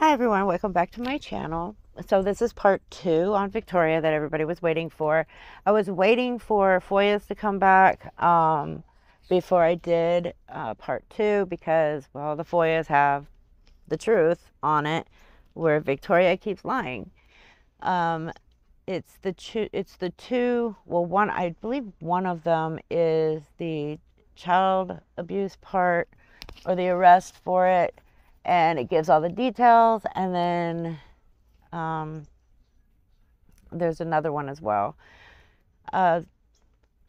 Hi everyone, welcome back to my channel. So this is part 2 on Victoria that everybody was waiting for. I was waiting for FOIAs to come back before I did part 2 because, well, the FOIAs have the truth on it where Victoria keeps lying. It's the two, well, one, I believe one of them is the child abuse part or the arrest for it, and it gives all the details, and then there's another one as well.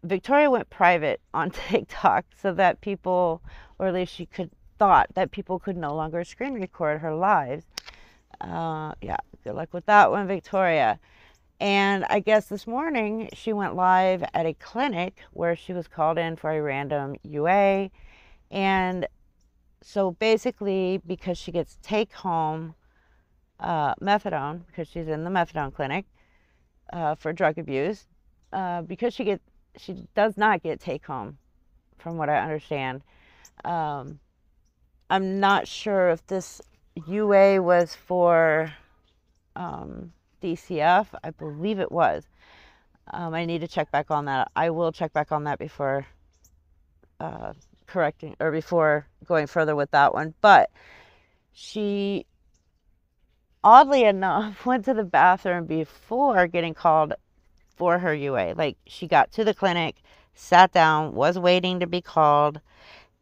Victoria went private on TikTok so that people, or at least she thought that people could no longer screen record her lives. Yeah, good luck with that one, Victoria. And I guess this morning she went live at a clinic where she was called in for a random UA. And so basically, because she gets take-home methadone, because she's in the methadone clinic for drug abuse, because she does not get take-home, from what I understand. I'm not sure if this UA was for DCF. I believe it was. I need to check back on that. I will check back on that before correcting, or before going further with that one. But she, oddly enough, went to the bathroom before getting called for her UA. Like, she got to the clinic, sat down, was waiting to be called,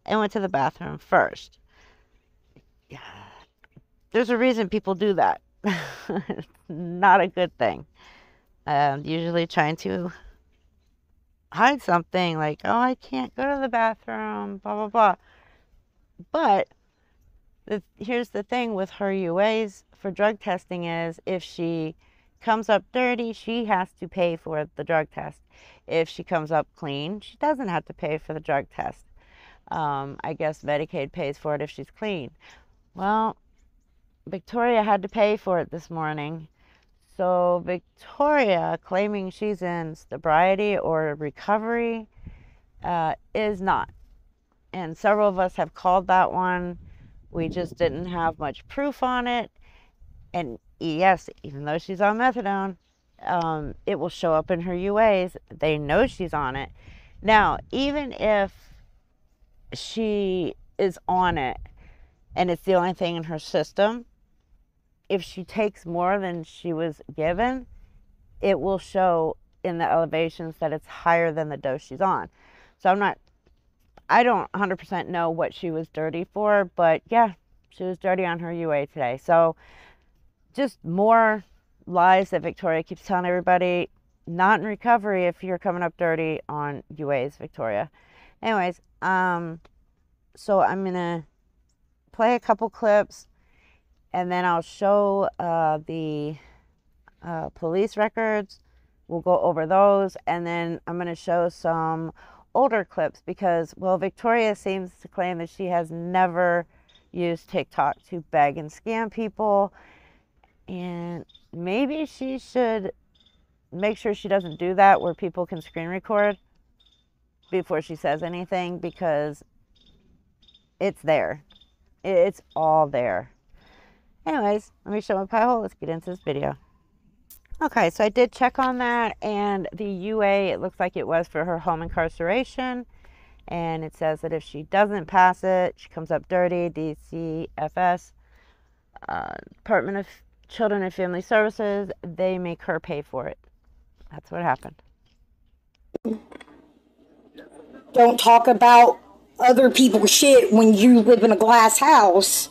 and went to the bathroom first. There's a reason people do that. It's not a good thing. Usually trying to hide something, like, oh, I can't go to the bathroom, blah, blah, blah. But here's the thing with her UAs for drug testing is, if she comes up dirty, she has to pay for the drug test. If she comes up clean, she doesn't have to pay for the drug test. I guess Medicaid pays for it if she's clean. Well, Victoria had to pay for it this morning. So Victoria, claiming she's in sobriety or recovery, is not. And several of us have called that one. We just didn't have much proof on it. And yes, even though she's on methadone, it will show up in her UAs. They know she's on it. Now, even if she is on it and it's the only thing in her system, if she takes more than she was given, it will show in the elevations that it's higher than the dose she's on. So I don't 100% know what she was dirty for, but yeah, she was dirty on her UA today. So just more lies that Victoria keeps telling everybody. Not in recovery if you're coming up dirty on UAs, Victoria. Anyways, so I'm gonna play a couple clips, and then I'll show the police records. We'll go over those, and then I'm going to show some older clips because, well, Victoria seems to claim that she has never used TikTok to beg and scam people, and maybe she should make sure she doesn't do that where people can screen record before she says anything, because it's there. It's all there. Anyways, let me show my pie hole. Let's get into this video. Okay, so I did check on that, and the UA, it looks like it was for her home incarceration, and it says that if she doesn't pass it, she comes up dirty, DCFS, Department of Children and Family Services, they make her pay for it. That's what happened. Don't talk about other people's shit when you live in a glass house.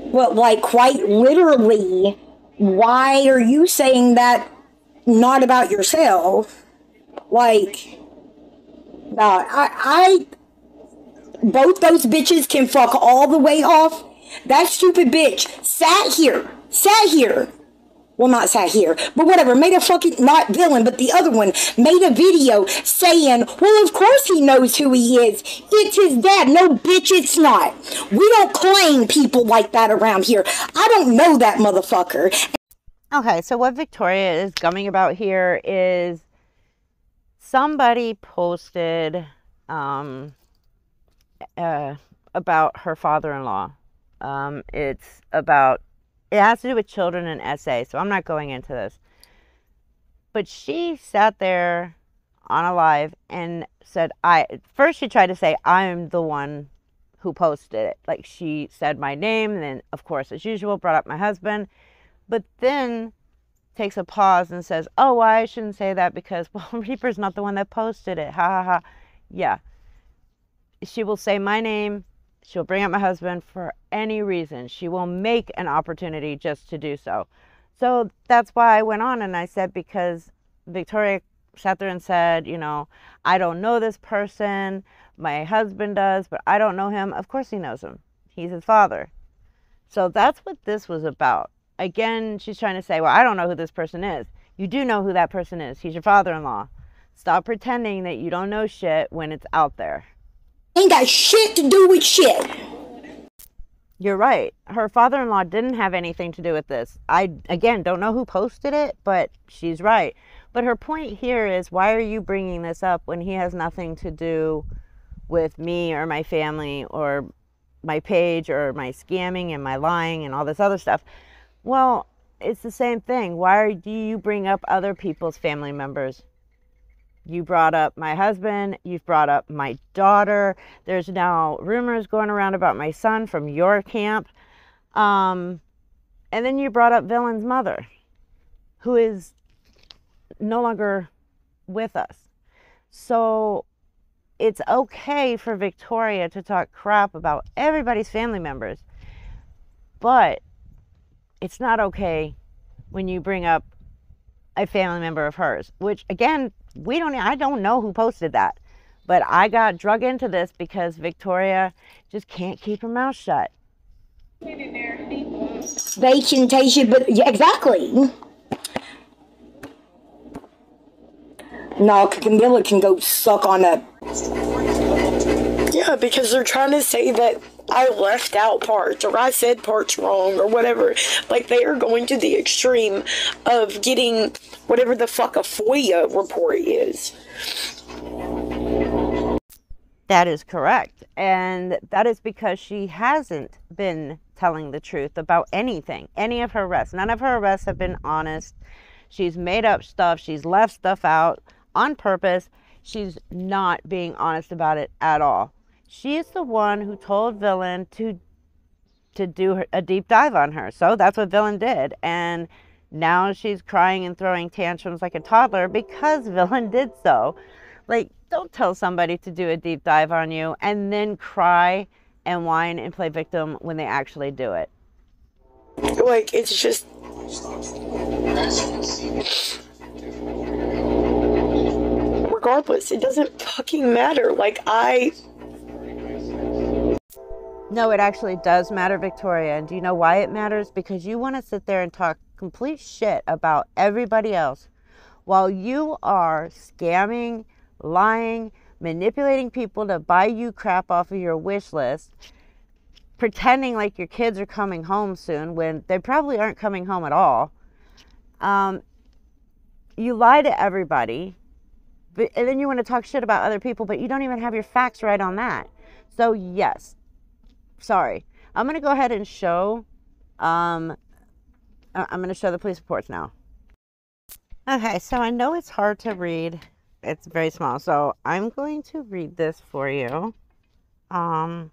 But, like, quite literally, why are you saying that not about yourself? Like, nah, both those bitches can fuck all the way off. That stupid bitch sat here. Well, not sat here, but whatever, made a fucking, not villain, but the other one, made a video saying, well, of course he knows who he is. It's his dad. No, bitch, it's not. We don't claim people like that around here. I don't know that motherfucker. Okay, so what Victoria is gumming about here is somebody posted about her father-in-law. It's about It has to do with children and essay, so I'm not going into this. But she sat there on a live and said, first she tried to say, I'm the one who posted it. Like, she said my name, and then, of course, as usual, brought up my husband. But then takes a pause and says, oh, well, I shouldn't say that because, well, Reaper's not the one that posted it. Ha ha ha. Yeah. She will say my name. She'll bring up my husband for any reason. She will make an opportunity just to do so. So that's why I went on and I said, because Victoria sat there and said, I don't know this person. My husband does, but I don't know him. Of course he knows him. He's his father. So that's what this was about. Again, she's trying to say, well, I don't know who this person is. You do know who that person is. He's your father-in-law. Stop pretending that you don't know shit when it's out there. Ain't got shit to do with shit. You're right. Her father-in-law didn't have anything to do with this. I, again, don't know who posted it, but she's right. But her point here is, why are you bringing this up when he has nothing to do with me or my family or my page or my scamming and my lying and all this other stuff? Well, it's the same thing. Why do you bring up other people's family members? You brought up my husband. You've brought up my daughter. There's now rumors going around about my son from your camp. And then you brought up Villian's mother, who is no longer with us. So it's okay for Victoria to talk crap about everybody's family members. But it's not okay when you bring up a family member of hers, which, again, I don't know who posted that, but I got drug into this because Victoria just can't keep her mouth shut. They can taste you, but yeah, exactly. No, Camilla can go suck on a. Yeah, because they're trying to say that I left out parts or I said parts wrong or whatever. Like, they are going to the extreme of getting whatever the fuck a FOIA report is. That is correct. And that is because she hasn't been telling the truth about anything, any of her arrests. None of her arrests have been honest. She's made up stuff. She's left stuff out on purpose. She's not being honest about it at all. She is the one who told Villian to do a deep dive on her. So that's what Villian did. And now she's crying and throwing tantrums like a toddler because Villian did so. Like, don't tell somebody to do a deep dive on you and then cry and whine and play victim when they actually do it. Like, it's just. Regardless, it doesn't fucking matter. Like, No, it actually does matter, Victoria. And do you know why it matters? Because you want to sit there and talk complete shit about everybody else while you are scamming, lying, manipulating people to buy you crap off of your wish list, pretending like your kids are coming home soon when they probably aren't coming home at all. You lie to everybody, and then you want to talk shit about other people, but you don't even have your facts right on that. So yes, sorry. I'm going to go ahead and show, I'm going to show the police reports now. Okay, so I know it's hard to read. It's very small, so I'm going to read this for you. I'm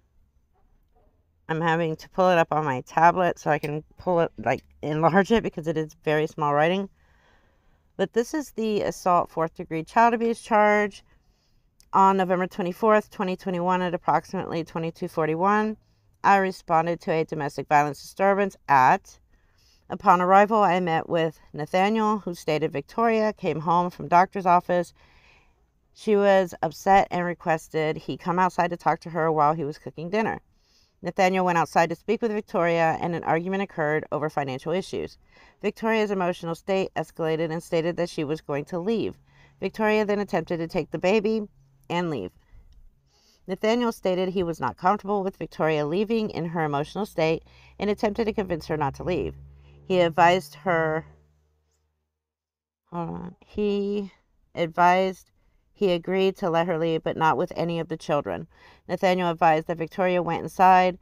having to pull it up on my tablet so I can pull it, like, enlarge it because it is very small writing. But this is the assault 4th-degree child abuse charge. On November 24th, 2021 at approximately 22:41, I responded to a domestic violence disturbance at. Upon arrival, I met with Nathaniel, who stated Victoria came home from doctor's office. She was upset and requested he come outside to talk to her while he was cooking dinner. Nathaniel went outside to speak with Victoria, and an argument occurred over financial issues. Victoria's emotional state escalated and stated that she was going to leave. Victoria then attempted to take the baby and leave. Nathaniel stated he was not comfortable with Victoria leaving in her emotional state and attempted to convince her not to leave. He advised he agreed to let her leave, but not with any of the children. Nathaniel advised that Victoria went inside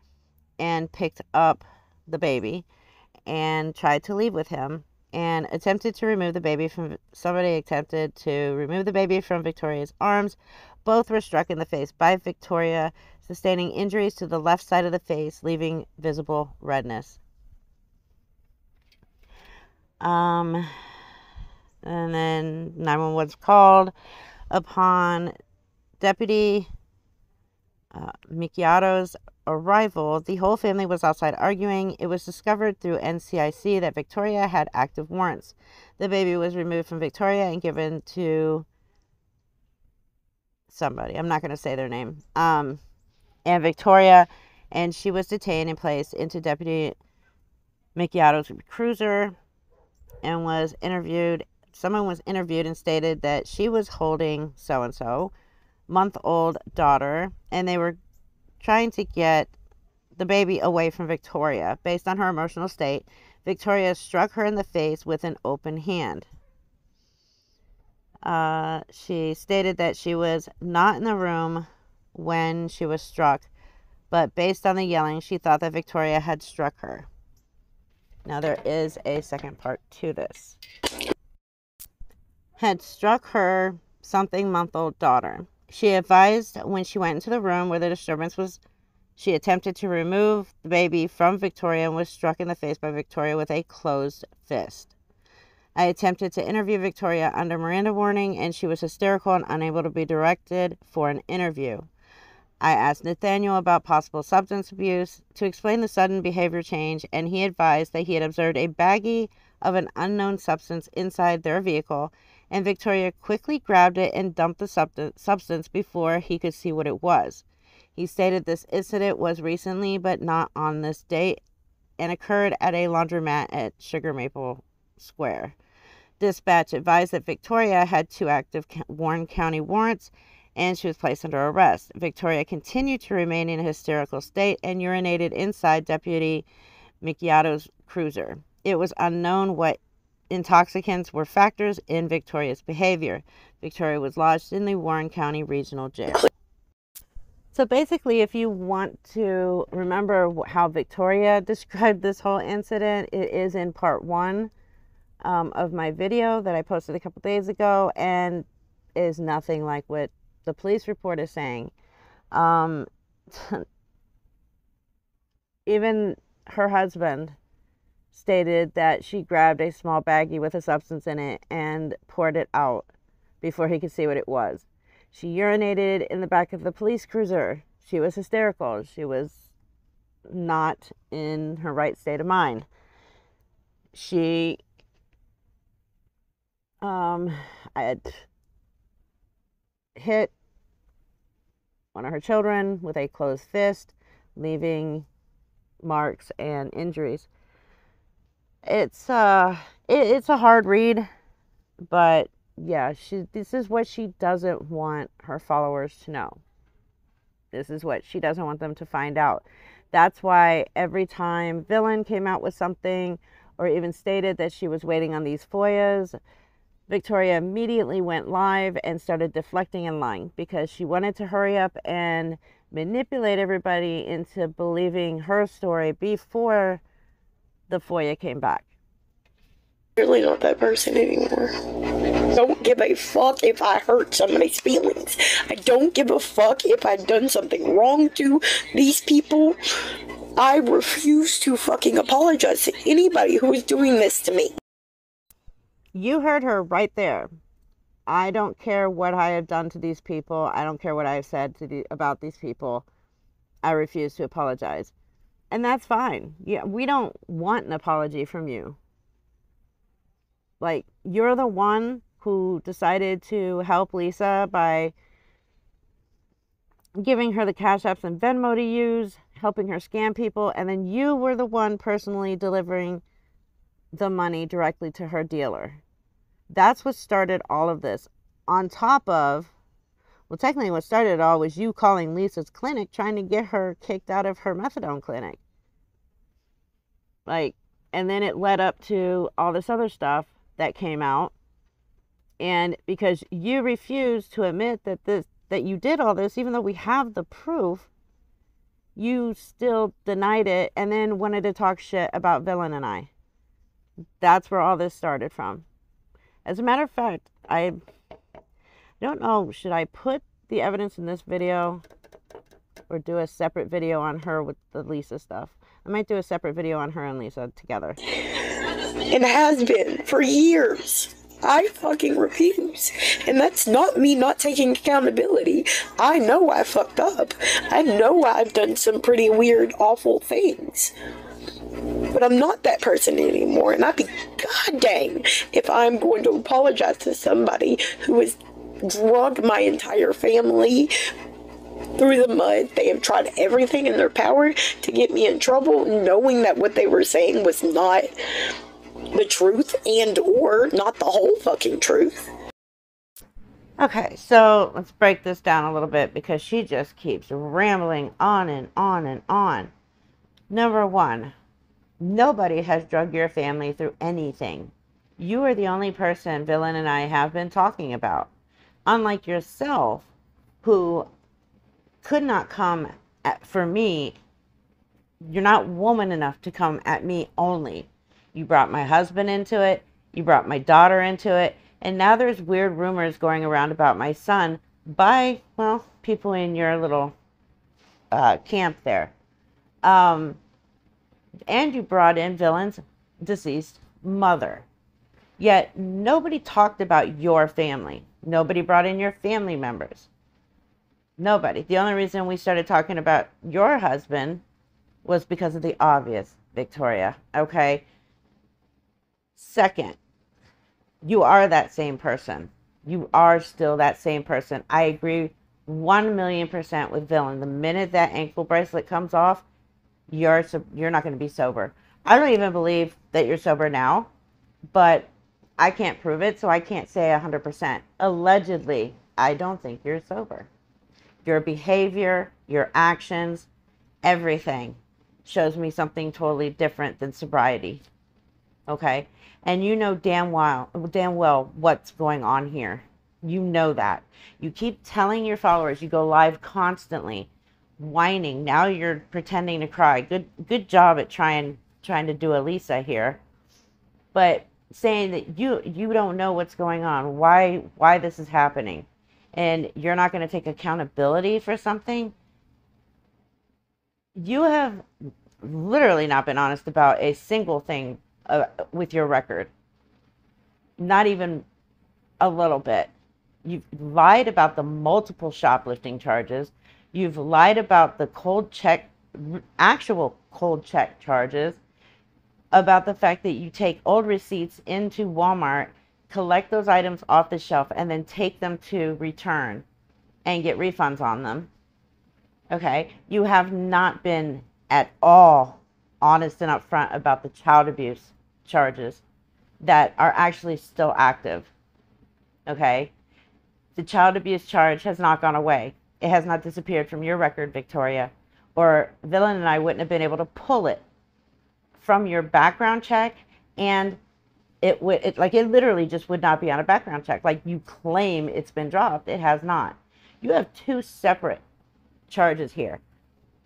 and picked up the baby. and tried to leave with him and attempted to remove the baby from Victoria's arms. Both were struck in the face by Victoria, sustaining injuries to the left side of the face, leaving visible redness. And then 911 was called. Upon Deputy Micchiato's arrival, the whole family was outside arguing. It was discovered through NCIC that Victoria had active warrants. The baby was removed from Victoria and given to somebody. I'm not going to say their name. And Victoria, and she was detained and placed into Deputy Micchiato's cruiser and was interviewed. Someone was interviewed and stated that she was holding so-and-so month-old daughter, and they were trying to get the baby away from Victoria. Based on her emotional state, Victoria struck her in the face with an open hand. She stated that she was not in the room when she was struck, but based on the yelling, she thought that Victoria had struck her. Now, there is a second part to this. Had struck her something-month-old daughter. She advised when she went into the room where the disturbance was, she attempted to remove the baby from Victoria and was struck in the face by Victoria with a closed fist. I attempted to interview Victoria under Miranda warning, and she was hysterical and unable to be directed for an interview. I asked Nathaniel about possible substance abuse to explain the sudden behavior change, and he advised that he had observed a baggie of an unknown substance inside their vehicle, and Victoria quickly grabbed it and dumped the substance before he could see what it was. He stated this incident was recently, but not on this date, and occurred at a laundromat at Sugar Maple Square. Dispatch advised that Victoria had 2 active Warren County warrants, and she was placed under arrest. Victoria continued to remain in a hysterical state and urinated inside Deputy Micchiato's cruiser. It was unknown what intoxicants were factors in Victoria's behavior. Victoria was lodged in the Warren County Regional Jail. So basically, if you want to remember how Victoria described this whole incident, it is in part 1 of my video that I posted a couple days ago, and is nothing like what the police report is saying. Even her husband stated that she grabbed a small baggie with a substance in it and poured it out before he could see what it was. She urinated in the back of the police cruiser. She was hysterical. She was not in her right state of mind. She had hit one of her children with a closed fist, leaving marks and injuries. It's a hard read, but yeah, this is what she doesn't want her followers to know. This is what she doesn't want them to find out. That's why every time Villian came out with something or even stated that she was waiting on these FOIAs, Victoria immediately went live and started deflecting and lying because she wanted to hurry up and manipulate everybody into believing her story before the FOIA came back. Really not that person anymore. Don't give a fuck if I hurt somebody's feelings. I don't give a fuck if I've done something wrong to these people. I refuse to fucking apologize to anybody who is doing this to me. You heard her right there. I don't care what I have done to these people. I don't care what I have said about these people. I refuse to apologize. And that's fine. Yeah, we don't want an apology from you. Like, you're the one who decided to help Lisa by giving her the Cash Apps and Venmo to use, helping her scam people, and then you were the one personally delivering the money directly to her dealer. That's what started all of this. On top of, well, technically what started it all was you calling Lisa's clinic trying to get her kicked out of her methadone clinic. Like, and then it led up to all this other stuff that came out. And because you refused to admit that you did all this, even though we have the proof, you still denied it and then wanted to talk shit about Villain and I. That's where all this started from. As a matter of fact, I don't know, should I put the evidence in this video or do a separate video on her with the Lisa stuff? I might do a separate video on her and Lisa together. And has been for years. I fucking refuse. And that's not me not taking accountability. I know I fucked up. I know I've done some pretty weird, awful things. But I'm not that person anymore. And I'd be god dang if I'm going to apologize to somebody who has dragged my entire family through the mud. They have tried everything in their power to get me in trouble, knowing that what they were saying was not the truth and or not the whole fucking truth. Okay, so let's break this down a little bit because she just keeps rambling on and on and on. Number one, nobody has drugged your family through anything. You are the only person Villain and I have been talking about. Unlike yourself, who could not come for me, you're not woman enough to come at me only. You brought my husband into it. You brought my daughter into it. And now there's weird rumors going around about my son by, well, people in your little camp there. And you brought in Villain's deceased mother. Yet nobody talked about your family. Nobody brought in your family members. Nobody. The only reason we started talking about your husband was because of the obvious, Victoria. Okay? Second, you are that same person. You are still that same person. I agree 1,000,000% with Villain. The minute that ankle bracelet comes off, you're not going to be sober. I don't even believe that you're sober now, but I can't prove it, so I can't say 100%. Allegedly, I don't think you're sober. Your behavior, your actions, everything shows me something totally different than sobriety. Okay? And you know damn well what's going on here. You know that. You keep telling your followers, you go live constantly, whining. Now you're pretending to cry. Good job at trying to do a Lisa here. But saying that you don't know what's going on, why this is happening, and you're not going to take accountability for something. You have literally not been honest about a single thing with your record. Not even a little bit. You've lied about the multiple shoplifting charges. You've lied about the actual cold check charges, about the fact that you take old receipts into Walmart, collect those items off the shelf, and then take them to return and get refunds on them. Okay? You have not been at all honest and upfront about the child abuse charges that are actually still active. Okay? The child abuse charge has not gone away. It has not disappeared from your record, Victoria, or Villain and I wouldn't have been able to pull it from your background check, and it literally just would not be on a background check. Like you claim it's been dropped, it has not. You have two separate charges here.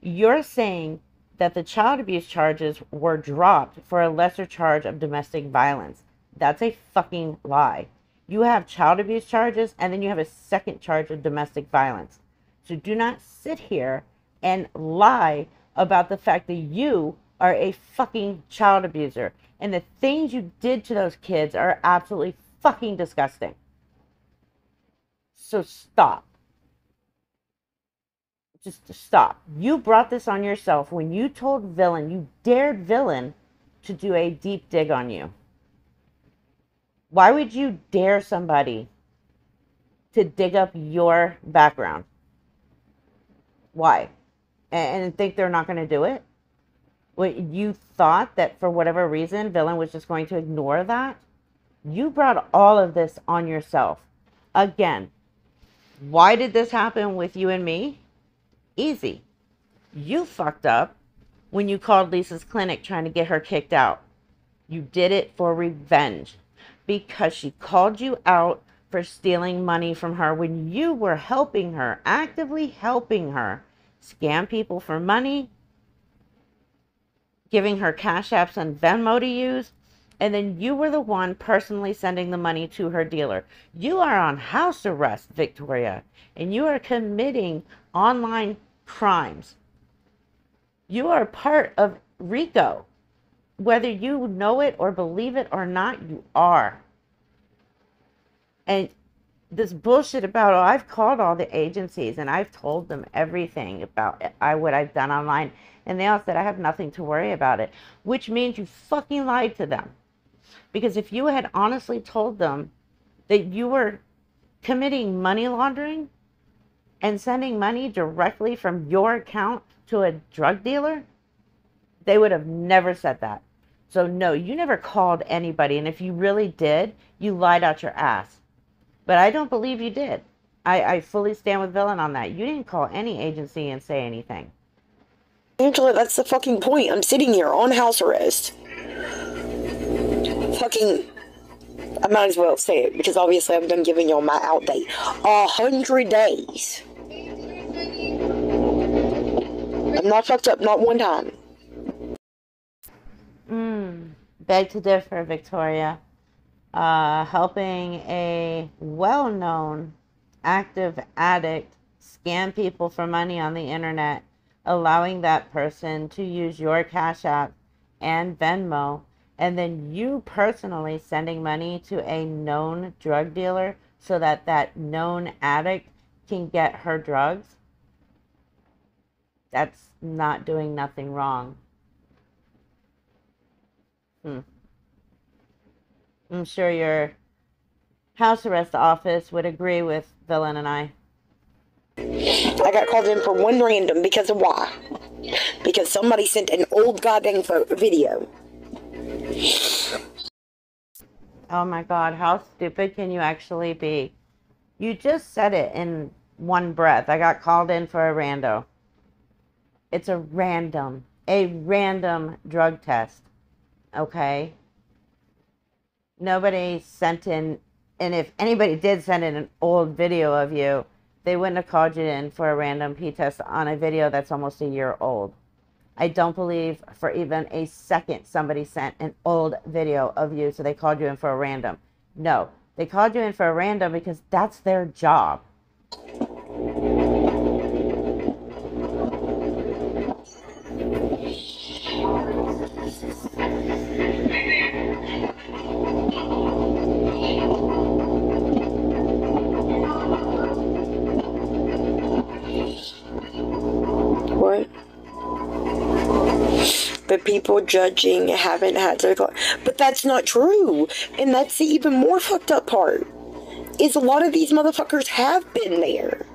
You're saying that the child abuse charges were dropped for a lesser charge of domestic violence. That's a fucking lie. You have child abuse charges, and then you have a second charge of domestic violence. So do not sit here and lie about the fact that you are a fucking child abuser. And the things you did to those kids are absolutely fucking disgusting. So stop. Just stop. You brought this on yourself when you told Villain, you dared Villain to do a deep dig on you. Why would you dare somebody to dig up your background? Why? And think they're not going to do it? What, you thought that for whatever reason, Villain was just going to ignore that? You brought all of this on yourself. Again, why did this happen with you and me? Easy. You fucked up when you called Lisa's clinic trying to get her kicked out. You did it for revenge because she called you out for stealing money from her when you were helping her, actively helping her scam people for money, giving her Cash Apps and Venmo to use, and then you were the one personally sending the money to her dealer. You are on house arrest, Victoria, and you are committing online crimes. You are part of RICO. Whether you know it or believe it or not, you are. And this bullshit about, oh, I've called all the agencies and I've told them everything about what I've done online, and they all said I have nothing to worry about it, which means you fucking lied to them. Because if you had honestly told them that you were committing money laundering and sending money directly from your account to a drug dealer, they would have never said that. So no, you never called anybody, and if you really did, you lied out your ass. But I don't believe you did. I fully stand with Villian on that. You didn't call any agency and say anything. Angela, that's the fucking point. I'm sitting here on house arrest. Fucking, I might as well say it because obviously I've been giving y'all my out date. 100 days. I'm not fucked up, not one time. Beg to differ, Victoria. Helping a well-known active addict scam people for money on the internet, allowing that person to use your Cash App and Venmo, and then you personally sending money to a known drug dealer so that that known addict can get her drugs. That's not doing nothing wrong. I'm sure your house arrest office would agree with Villian and I. I got called in for one random because of why? Because somebody sent an old goddamn video. Oh my God, how stupid can you actually be? You just said it in one breath. I got called in for a rando. It's a random drug test. Okay? Nobody sent in, and if anybody did send in an old video of you, they wouldn't have called you in for a random P test on a video that's almost a year old. I don't believe for even a second somebody sent an old video of you, so they called you in for a random. No, they called you in for a random because that's their job. What? But people judging haven't had to call. But that's not true. And that's the even more fucked up part. Is a lot of these motherfuckers have been there.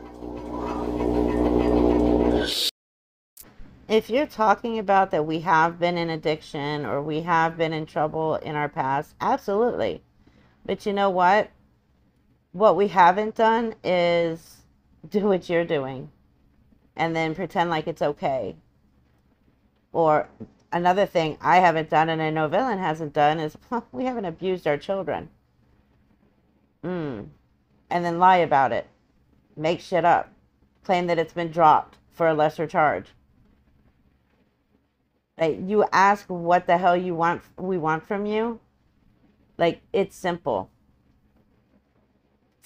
If you're talking about that we have been in addiction or we have been in trouble in our past, absolutely. But you know what? What we haven't done is do what you're doing and then pretend like it's okay. Or another thing I haven't done and I know Villian hasn't done is we haven't abused our children. And then lie about it. Make shit up. Claim that it's been dropped for a lesser charge. Like, you ask what the hell we want from you. Like, it's simple.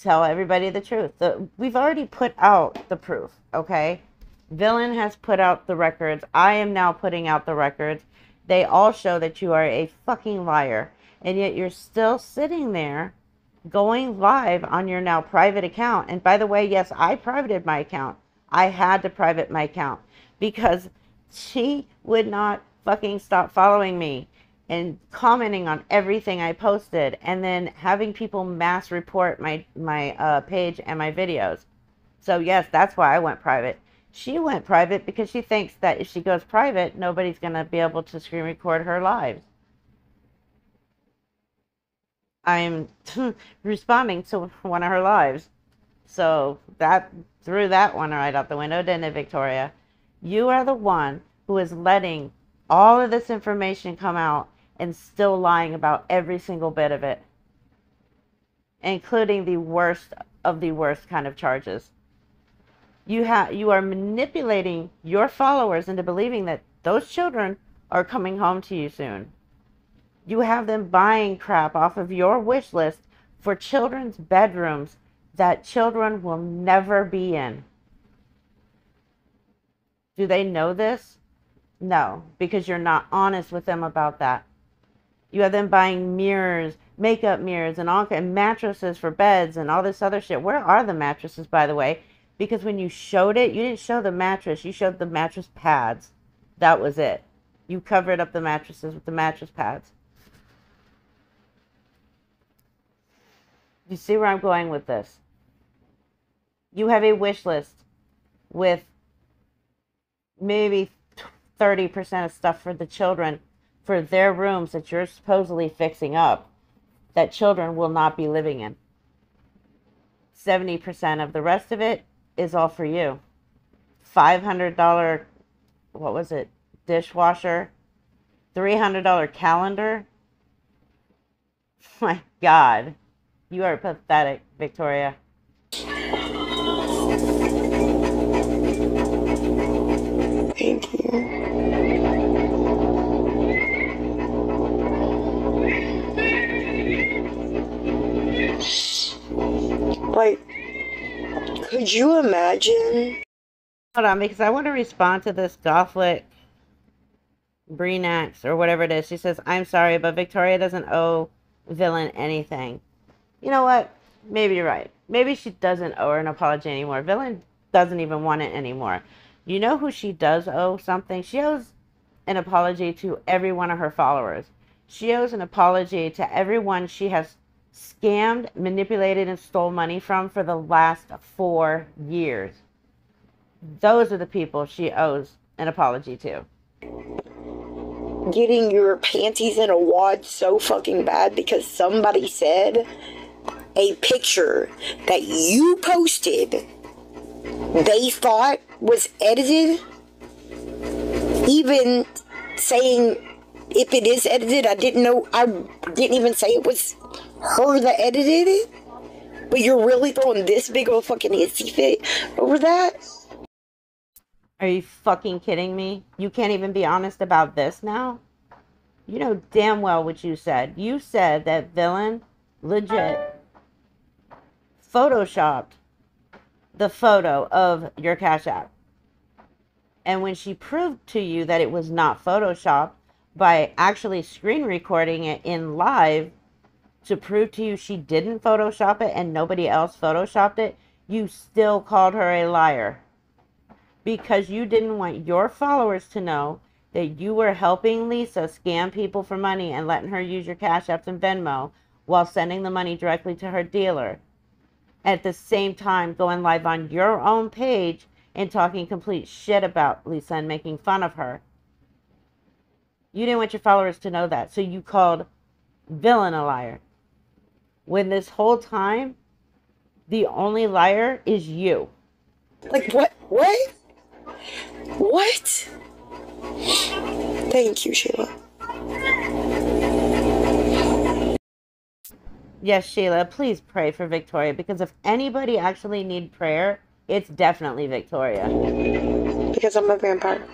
Tell everybody the truth. We've already put out the proof, okay? Villian has put out the records. I am now putting out the records. They all show that you are a fucking liar. And yet you're still sitting there going live on your now private account. And by the way, yes, I privated my account. I had to private my account because she would not fucking stop following me and commenting on everything I posted, and then having people mass report my page and my videos. So yes, that's why I went private. She went private because she thinks that if she goes private, nobody's going to be able to screen record her lives. I'm responding to one of her lives. So that threw that one right out the window, didn't it, Victoria? You are the one who is letting all of this information come out and still lying about every single bit of it, including the worst of the worst kind of charges. You are manipulating your followers into believing that those children are coming home to you soon. You have them buying crap off of your wish list for children's bedrooms that children will never be in. Do they know this? No, because you're not honest with them about that. You have them buying mirrors, makeup mirrors, and mattresses for beds and all this other shit. Where are the mattresses, by the way? Because when you showed it, you didn't show the mattress. You showed the mattress pads. That was it. You covered up the mattresses with the mattress pads. You see where I'm going with this? You have a wish list with maybe 30% of stuff for the children for their rooms that you're supposedly fixing up that children will not be living in. 70% of the rest of it is all for you. $500, what was it, dishwasher, $300 calendar. My God, you are pathetic, Victoria. Thank you. Like, could you imagine? Hold on, because I want to respond to this Gothlick Breenax or whatever it is. She says, I'm sorry, but Victoria doesn't owe Villain anything. You know what? Maybe you're right. Maybe she doesn't owe her an apology anymore. Villain doesn't even want it anymore. You know who she does owe something? She owes an apology to every one of her followers. She owes an apology to everyone she has scammed, manipulated, and stole money from for the last 4 years. Those are the people she owes an apology to. Getting your panties in a wad so fucking bad because somebody said a picture that you posted they thought was edited, even saying if it is edited, I didn't even say it was her that edited it, but you're really throwing this big of a fucking hissy fit over that? Are you fucking kidding me? You can't even be honest about this now? You know damn well what you said. You said that Villain legit photoshopped the photo of your Cash App. And when she proved to you that it was not photoshopped by actually screen recording it in live to prove to you she didn't photoshop it and nobody else photoshopped it, you still called her a liar. Because you didn't want your followers to know that you were helping Lisa scam people for money and letting her use your Cash Apps and Venmo while sending the money directly to her dealer. At the same time, going live on your own page and talking complete shit about Lisa and making fun of her. You didn't want your followers to know that, so you called Villain a liar. When this whole time, the only liar is you. Like, what? What? What? Thank you, Sheila. Yes, Sheila, please pray for Victoria, because if anybody actually needs prayer, it's definitely Victoria. Because I'm a vampire.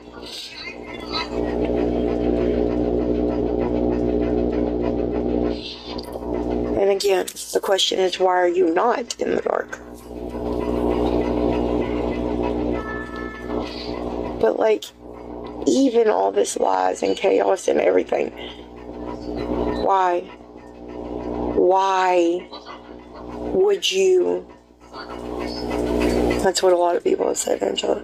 And again, the question is, why are you not in the dark? But like, even all this lies and chaos and everything, why? Why would you? That's what a lot of people have said, Angela.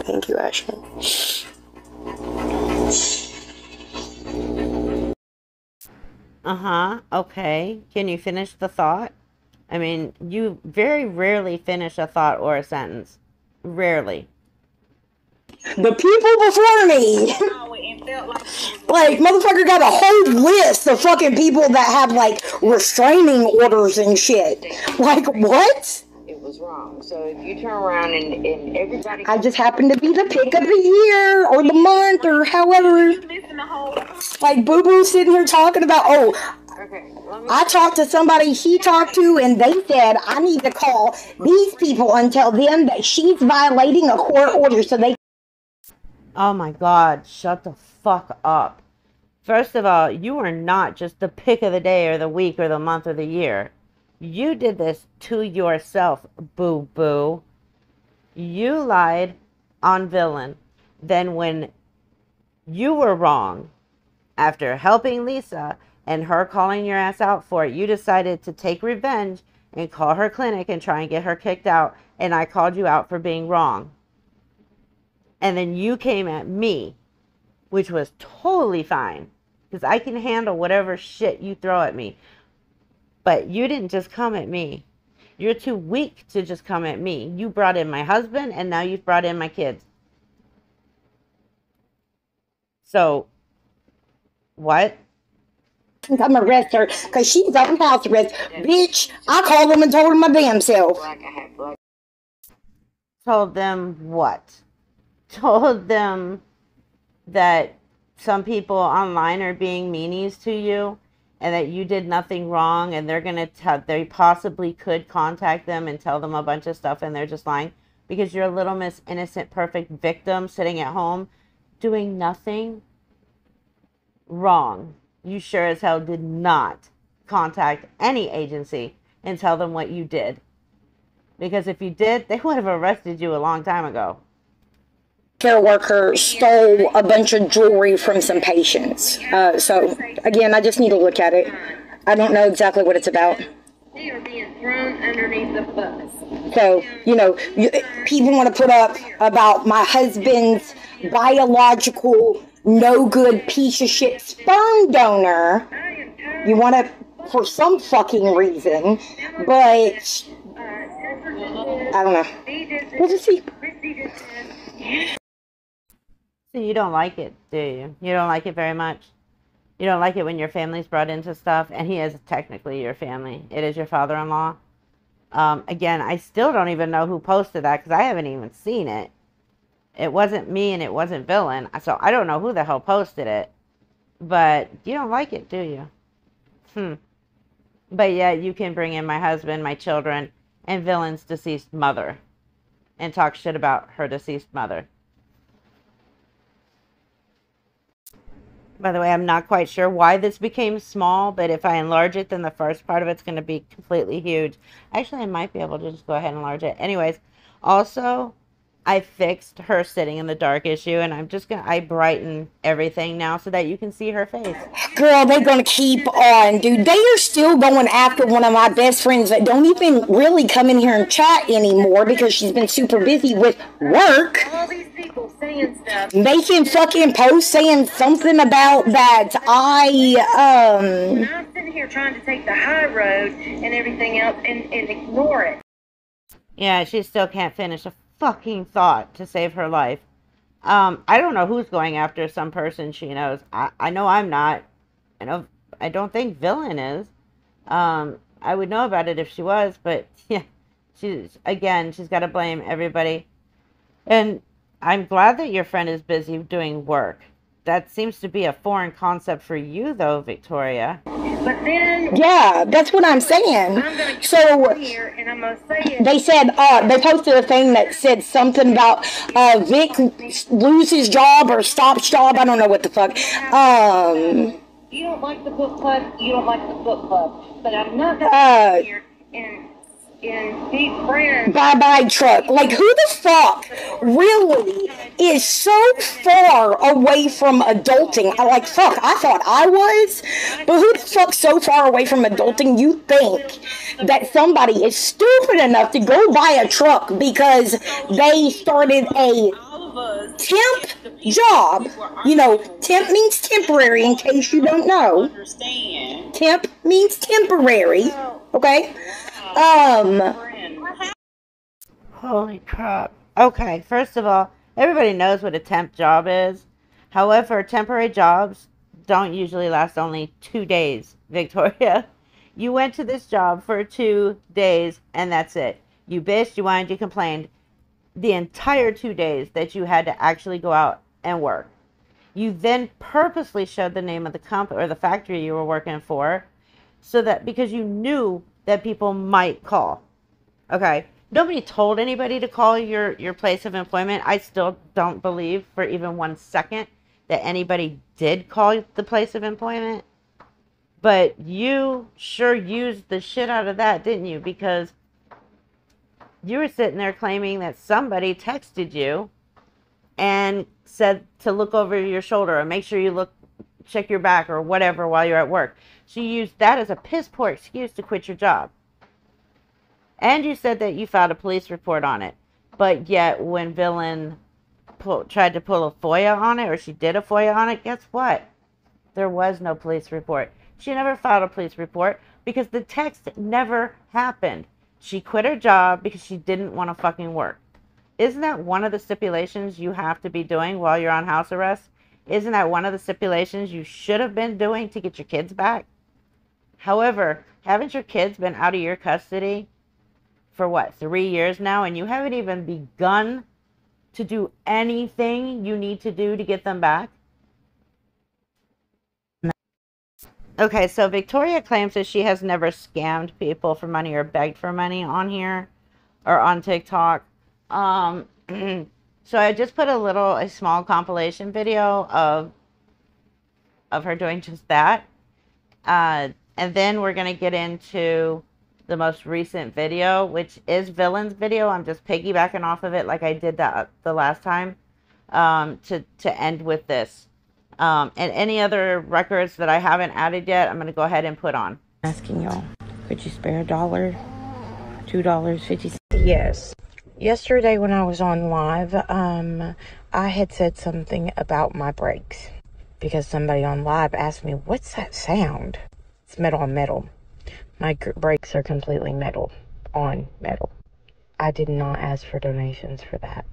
Thank you, Ashley. Okay. Can you finish the thought? I mean, you very rarely finish a thought or a sentence. Rarely. The people before me, like, motherfucker got a whole list of fucking people that have, like, restraining orders and shit. Like, what? was wrong. So if you turn around and everybody, I just happen to be the pick of the year or the month or however. Like Boo Boo sitting here talking about, oh, okay, I talked to somebody he talked to, and they said I need to call these people and tell them that she's violating a court order so they. Oh my God, shut the fuck up. First of all, you are not just the pick of the day or the week or the month or the year. You did this to yourself, Boo Boo. You lied on Villain. Then when you were wrong, after helping Lisa and her calling your ass out for it, you decided to take revenge and call her clinic and try and get her kicked out, and I called you out for being wrong. And then you came at me, which was totally fine, because I can handle whatever shit you throw at me. But you didn't just come at me. You're too weak to just come at me. You brought in my husband, and now you've brought in my kids. So, what? I'm arrest her because she's on house arrest. Bitch, I called them and told them my damn self. Told them what? Told them that some people online are being meanies to you and that you did nothing wrong, and they're going to they possibly could contact them and tell them a bunch of stuff, and they're just lying because you're a little Miss Innocent Perfect victim sitting at home doing nothing wrong. You sure as hell did not contact any agency and tell them what you did. Because if you did, they would have arrested you a long time ago. Care worker stole a bunch of jewelry from some patients. So, again, I just need to look at it. I don't know exactly what it's about. They are being thrown underneath the bus. So, you know, people want to put up about my husband's biological, no good piece of shit sperm donor. You want to, for some fucking reason, but I don't know. We'll just see. So you don't like it, do you? You don't like it very much? You don't like it when your family's brought into stuff, and he is technically your family. It is your father-in-law. Again, I still don't even know who posted that because I haven't even seen it. It wasn't me and it wasn't Villain, so I don't know who the hell posted it. But you don't like it, do you? But yeah, you can bring in my husband, my children, and Villain's deceased mother and talk shit about her deceased mother. By the way, I'm not quite sure why this became small, but if I enlarge it, then the first part of it's going to be completely huge. Actually, I might be able to just go ahead and enlarge it. Anyways, also, I fixed her sitting in the dark issue, and I brighten everything now so that you can see her face. Girl, they're gonna keep on, dude. They are still going after one of my best friends that don't even really come in here and chat anymore because she's been super busy with work. All these people saying stuff. Making fucking posts saying something about that I'm sitting here trying to take the high road and everything else and ignore it. Yeah, she still can't finish a fucking thought to save her life. I don't know who's going after some person she knows. I know I'm not. I don't think Villain is. I would know about it if she was, but yeah, she's got to blame everybody. And I'm glad that your friend is busy doing work. That seems to be a foreign concept for you, though, Victoria. But then, yeah, that's what I'm saying. So they said they posted a thing that said something about Vic loses job or stops job. I don't know what the fuck. You don't like the book club. You don't like the book club. But I'm not gonna sit here and be friends. Bye truck. Like, who the fuck really is so far away from adulting? Fuck, I thought I was, but who the fuck so far away from adulting you think that somebody is stupid enough to go buy a truck because they started a temp job? You know, temp means temporary, in case you don't know. Temp means temporary, okay? Holy crap. Okay, first of all, everybody knows what a temp job is. However, temporary jobs don't usually last only 2 days, Victoria. You went to this job for 2 days, and that's it. You bitched, you whined, you complained the entire 2 days that you had to actually go out and work. You then purposely showed the name of the company or the factory you were working for, so that because you knew that people might call. Okay. Nobody told anybody to call your place of employment. I still don't believe for even 1 second that anybody did call the place of employment. But you sure used the shit out of that, didn't you? Because you were sitting there claiming that somebody texted you and said to look over your shoulder and make sure you check your back or whatever while you're at work. So you used that as a piss poor excuse to quit your job. And you said that you filed a police report on it. But yet when Villian tried to pull a FOIA on it, or she did a FOIA on it, guess what? There was no police report. She never filed a police report because the text never happened. She quit her job because she didn't want to fucking work. Isn't that one of the stipulations you have to be doing while you're on house arrest? Isn't that one of the stipulations you should have been doing to get your kids back? However, haven't your kids been out of your custody for what, 3 years now, and you haven't even begun to do anything you need to do to get them back? Okay, so Victoria claims that she has never scammed people for money or begged for money on here or on TikTok. So I just put a small compilation video of her doing just that. And then we're going to get into the most recent video, which is Villian's video. I'm just piggybacking off of it like I did that the last time, to end with this. And any other records that I haven't added yet, I'm going to go ahead and put on. Asking y'all, could you spare $1, $2.50? Yes. Yesterday when I was on live, I had said something about my brakes because somebody on live asked me, what's that sound? It's metal on metal. My brakes are completely metal on metal. I did not ask for donations for that.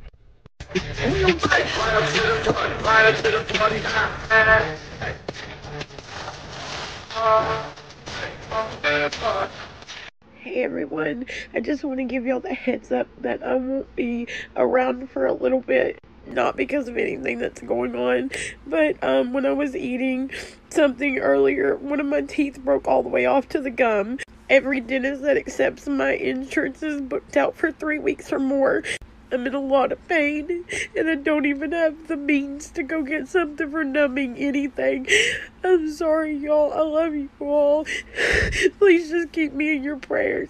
Hey everyone, I just want to give y'all the heads up that I won't be around for a little bit. Not because of anything that's going on, but when I was eating something earlier, one of my teeth broke all the way off to the gum. Every dentist that accepts my insurance is booked out for 3 weeks or more. I'm in a lot of pain, and I don't even have the means to go get something for numbing anything. I'm sorry, y'all. I love you all. Please just keep me in your prayers.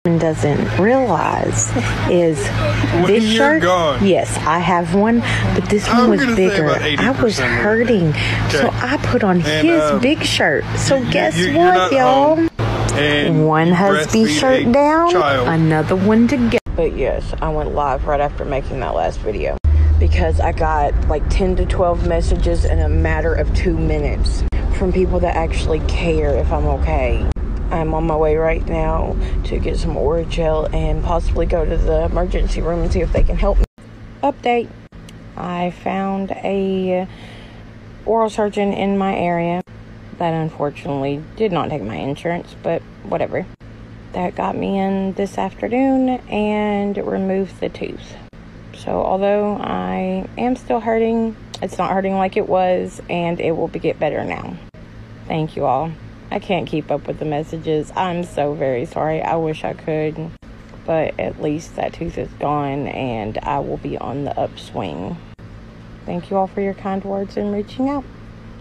Doesn't realize is this shirt. Yes, I have one, but this one was bigger. I was hurting, so I put on his big shirt. So guess what, y'all? One husband shirt down, another one to get. But yes, I went live right after making that last video because I got like 10 to 12 messages in a matter of 2 minutes from people that actually care if I'm okay. I'm on my way right now to get some Orajel and possibly go to the emergency room and see if they can help me. Update. I found a oral surgeon in my area that unfortunately did not take my insurance, but whatever. That got me in this afternoon and removed the tooth. So although I am still hurting, it's not hurting like it was, and it will get better now. Thank you all. I can't keep up with the messages. I'm so very sorry. I wish I could, but at least that tooth is gone and I will be on the upswing. Thank you all for your kind words and reaching out.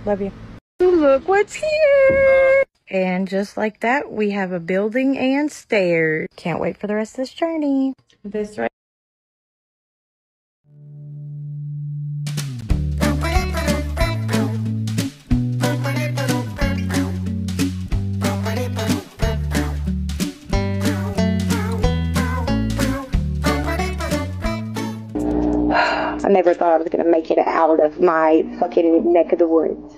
Love you. Look what's here. And just like that, we have a building and stairs. Can't wait for the rest of this journey. This right. I never thought I was going to make it out of my fucking neck of the woods.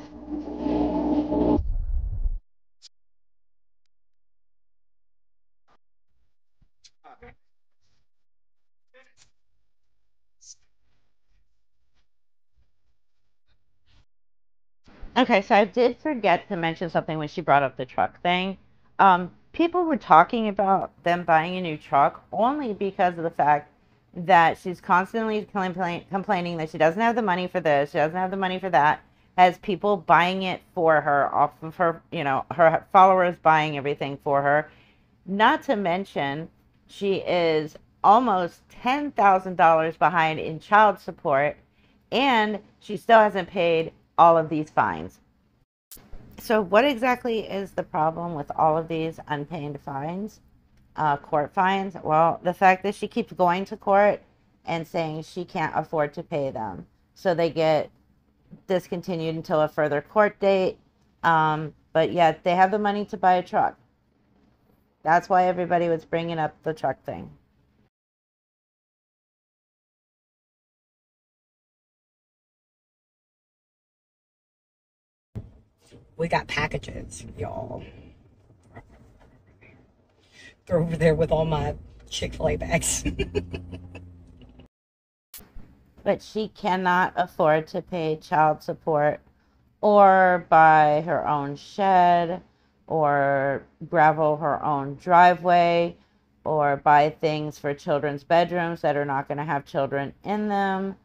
Okay, so I did forget to mention something when she brought up the truck thing. people were talking about them buying a new truck only because of the fact that she's constantly complaining that she doesn't have the money for this, she doesn't have the money for that, has people buying it for her off of her, you know, her followers buying everything for her. Not to mention, she is almost $10,000 behind in child support, and she still hasn't paid all of these fines. So what exactly is the problem with all of these unpaid fines, court fines? Well, the fact that she keeps going to court and saying she can't afford to pay them. So they get discontinued until a further court date. But yet they have the money to buy a truck. That's why everybody was bringing up the truck thing. We got packages, y'all. They're over there with all my Chick-fil-A bags. But she cannot afford to pay child support or buy her own shed or gravel her own driveway or buy things for children's bedrooms that are not going to have children in them,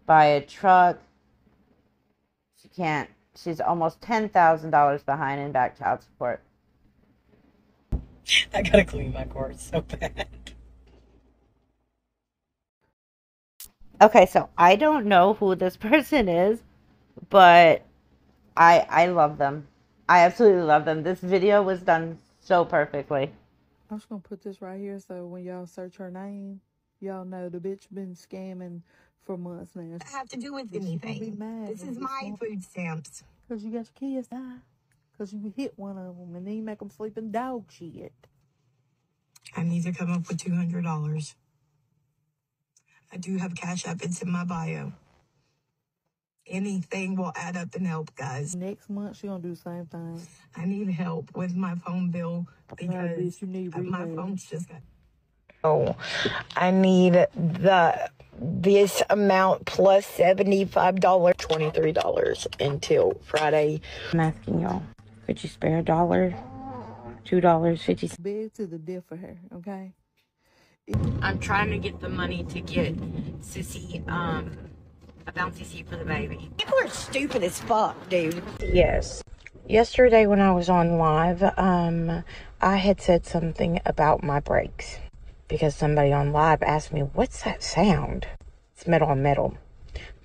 buy a truck. She can't. She's almost $10,000 behind in back child support. I gotta clean my car so bad. Okay, so I don't know who this person is, but I love them. I absolutely love them. This video was done so perfectly. I'm just gonna put this right here so when y'all search her name, y'all know the bitch been scamming for months now. Have to do with anything. This is my food stamps. Cause you got your kids die. Cause you hit one of them and then you make them sleep in dog shit. I need to come up with $200. I do have Cash App. It's in my bio. Anything will add up and help, guys. Next month she gonna do the same thing. I need help with my phone bill because bitch, you need my rehab. phone's just got. Oh, I need this amount plus $75, $23 until Friday. I'm asking y'all, could you spare $1, $2.50? Beg to the death for her, okay? I'm trying to get the money to get Sissy a bouncy seat for the baby. People are stupid as fuck, dude. Yes. Yesterday when I was on live, I had said something about my brakes because somebody on live asked me, what's that sound? It's metal on metal.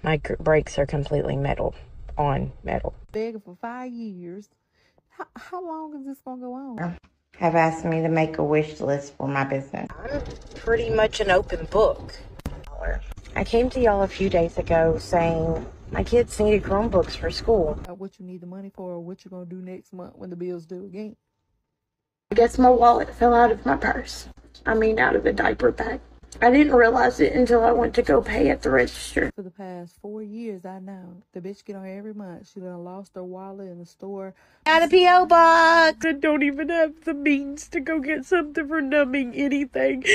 My brakes are completely metal on metal. Begging for 5 years. How long is this gonna go on? Have asked me to make a wish list for my business. I'm pretty much an open book. I came to y'all a few days ago saying my kids needed Chromebooks for school. What you need the money for or what you gonna do next month when the bills due again? I guess my wallet fell out of my purse. I mean, out of the diaper bag. I didn't realize it until I went to go pay at the register. For the past 4 years, I know. The bitch get on every month. She done lost her wallet in the store. Got a P.O. box! I don't even have the means to go get something for numbing anything.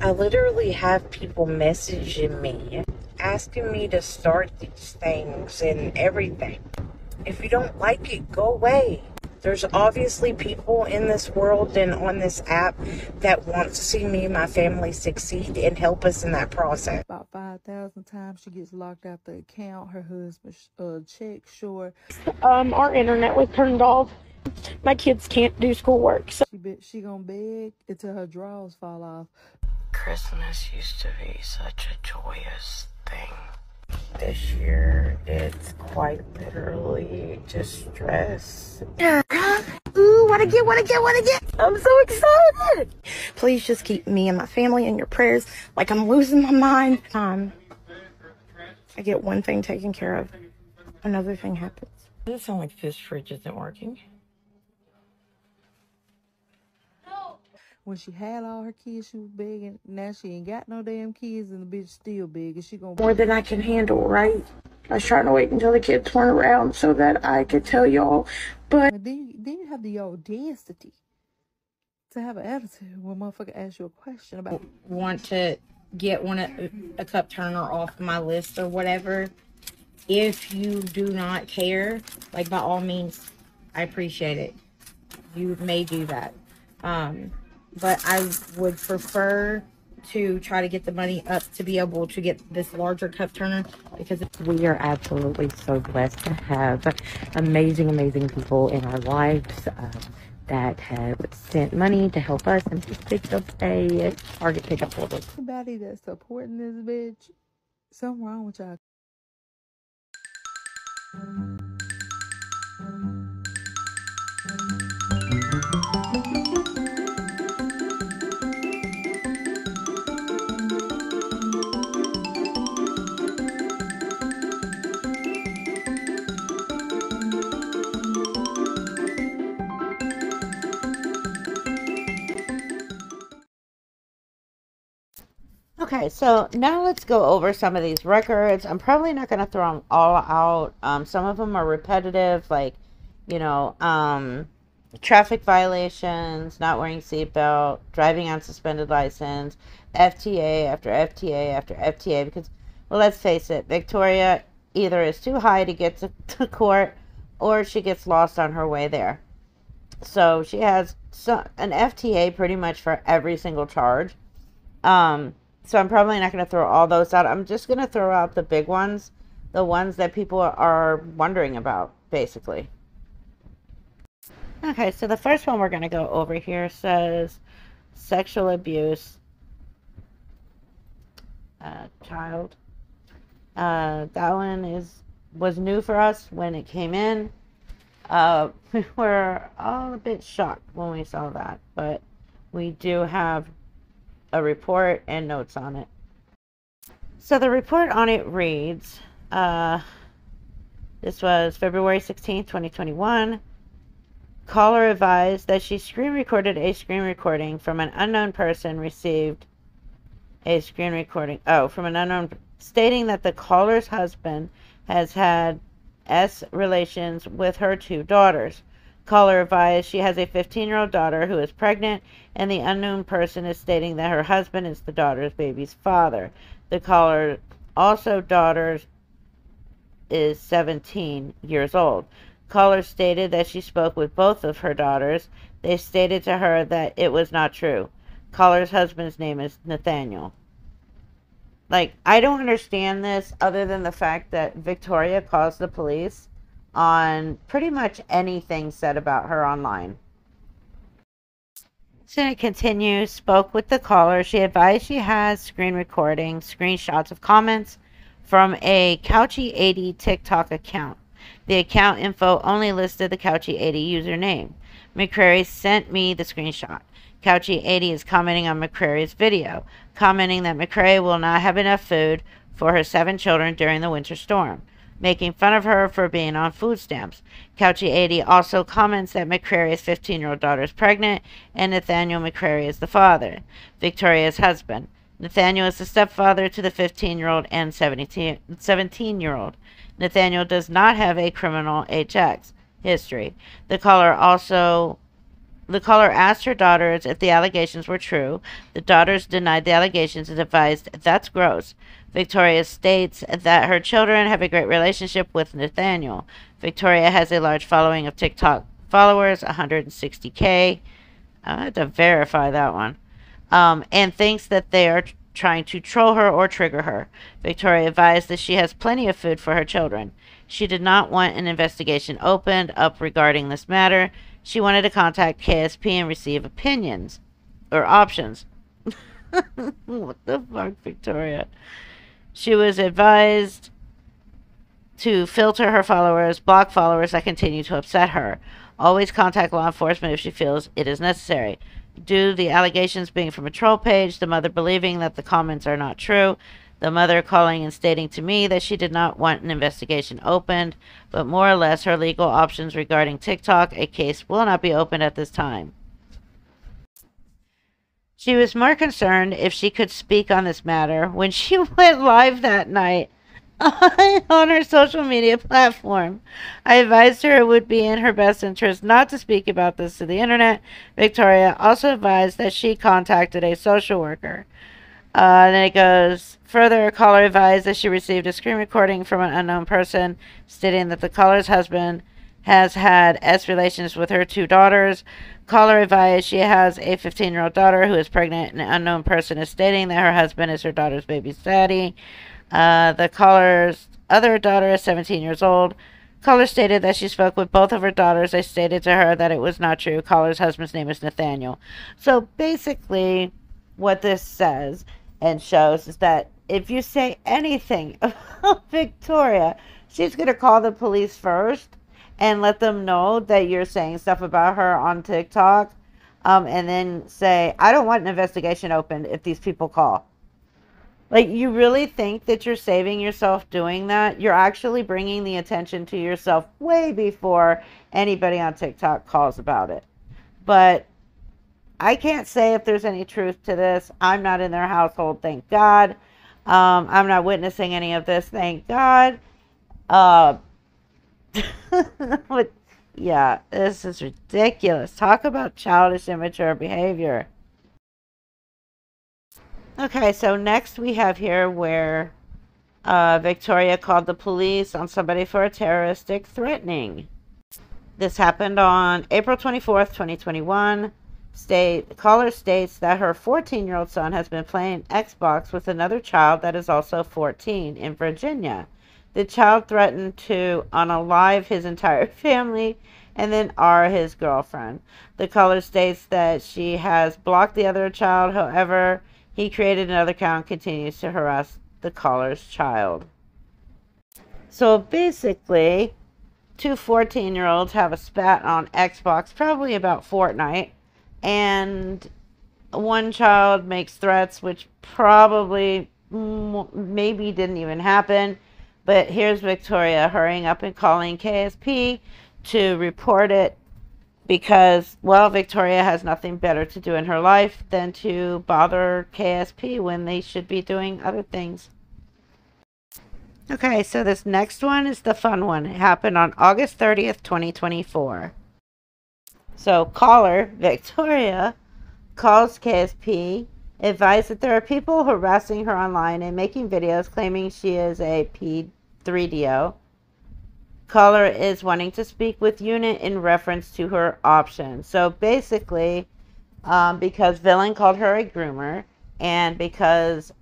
I literally have people messaging me, asking me to start these things and everything. If you don't like it, go away. There's obviously people in this world and on this app that want to see me and my family succeed and help us in that process. About 5,000 times she gets locked out the account. Her husband check short. Our internet was turned off. My kids can't do schoolwork. So She gonna beg until her drawers fall off. Christmas used to be such a joyous thing. This year, it's quite literally just stress. ooh, wanna get. I'm so excited. Please just keep me and my family in your prayers. Like I'm losing my mind. I get one thing taken care of, another thing happens. Does it sound like this fridge isn't working? When she had all her kids, she was begging. Now she ain't got no damn kids, and the bitch still begging. She gonna More than I can handle, right? I was trying to wait until the kids weren't around so that I could tell y'all. But then you have the audacity to have an attitude when motherfucker asks you a question about. Want to get a cup turner off my list or whatever. If you do not care, like by all means, I appreciate it. You may do that. But I would prefer to try to get the money up to be able to get this larger cup turner, because we are absolutely so blessed to have amazing people in our lives that have sent money to help us and just picked up a Target pickup order. Anybody that's supporting this bitch, something wrong with y'all. Okay, so now let's go over some of these records. I'm probably not going to throw them all out. Some of them are repetitive, like, you know, traffic violations, not wearing seatbelt, driving on suspended license, FTA after FTA after FTA. Because, well, let's face it, Victoria either is too high to get to court, or she gets lost on her way there. So she has an FTA pretty much for every single charge. So I'm probably not going to throw all those out. I'm just going to throw out the big ones, the ones that people are wondering about, basically. Okay, so the first one we're going to go over here says sexual abuse, child. That one was new for us when it came in. We were all a bit shocked when we saw that, but we do have a report and notes on it. So the report on it reads, this was February 16th, 2021. Caller advised that she screen recorded a screen recording from an unknown person, received a screen recording, from an unknown, stating that the caller's husband has had relations with her 2 daughters. Caller advised she has a 15-year-old daughter who is pregnant, and the unknown person is stating that her husband is the daughter's baby's father. The caller also daughter is 17 years old. Caller stated that she spoke with both of her daughters. They stated to her that it was not true. Caller's husband's name is Nathaniel. Like, I don't understand this other than the fact that Victoria calls the police on pretty much anything said about her online. So it continues, spoke with the caller. She advised she has screen recording, screenshots of comments from a Couchy80 TikTok account. The account info only listed the Couchy80 username. McCrary sent me the screenshot. Couchy80 is commenting on McCrary's video, commenting that McCrary will not have enough food for her 7 children during the winter storm, making fun of her for being on food stamps. Couchy80 also comments that McCrary's 15-year-old daughter is pregnant and Nathaniel McCrary is the father, Victoria's husband. Nathaniel is the stepfather to the 15-year-old and 17-year-old. Nathaniel does not have a criminal HX history. The caller asked her daughters if the allegations were true. The daughters denied the allegations and advised, "That's gross." Victoria states that her children have a great relationship with Nathaniel. Victoria has a large following of TikTok followers, 160K. I have to verify that one. And thinks that they are trying to troll her or trigger her. Victoria advised that she has plenty of food for her children. She did not want an investigation opened up regarding this matter. She wanted to contact KSP and receive opinions or options. What the fuck, Victoria? She was advised to filter her followers, block followers that continue to upset her. Always contact law enforcement if she feels it is necessary. Due to the allegations being from a troll page, the mother believing that the comments are not true, the mother calling and stating to me that she did not want an investigation opened, but more or less her legal options regarding TikTok, a case will not be opened at this time. She was more concerned if she could speak on this matter when she went live that night on her social media platform. I advised her it would be in her best interest not to speak about this to the internet. Victoria also advised that she contacted a social worker. And then it goes further. A caller advised that she received a screen recording from an unknown person stating that the caller's husband has had S relations with her 2 daughters. Caller advised she has a 15-year-old daughter who is pregnant. An unknown person is stating that her husband is her daughter's baby's daddy. The caller's other daughter is 17 years old. Caller stated that she spoke with both of her daughters. They stated to her that it was not true. Caller's husband's name is Nathaniel. So basically, what this says and shows is that if you say anything about Victoria, she's going to call the police first and let them know that you're saying stuff about her on TikTok. And then say, I don't want an investigation opened if these people call. Like, you really think that you're saving yourself doing that? You're actually bringing the attention to yourself way before anybody on TikTok calls about it. But I can't say if there's any truth to this. I'm not in their household, thank God. I'm not witnessing any of this, thank God. But yeah, this is ridiculous. Talk about childish, immature behavior. Okay, so next we have here where Victoria called the police on somebody for a terroristic threatening. This happened on April 24th, 2021. Caller states that her 14-year-old son has been playing Xbox with another child that is also 14 in Virginia. The child threatened to unalive his entire family and then R his girlfriend. The caller states that she has blocked the other child. However, he created another account and continues to harass the caller's child. So basically, 2 14-year-olds have a spat on Xbox, probably about Fortnite, and one child makes threats, which probably maybe didn't even happen. But here's Victoria hurrying up and calling KSP to report it because, well, Victoria has nothing better to do in her life than to bother KSP when they should be doing other things. Okay, so this next one is the fun one. It happened on August 30th, 2024. So caller Victoria calls KSP, advised that there are people harassing her online and making videos claiming she is a P3DO. Caller is wanting to speak with unit in reference to her options. So basically, because Villian called her a groomer, and because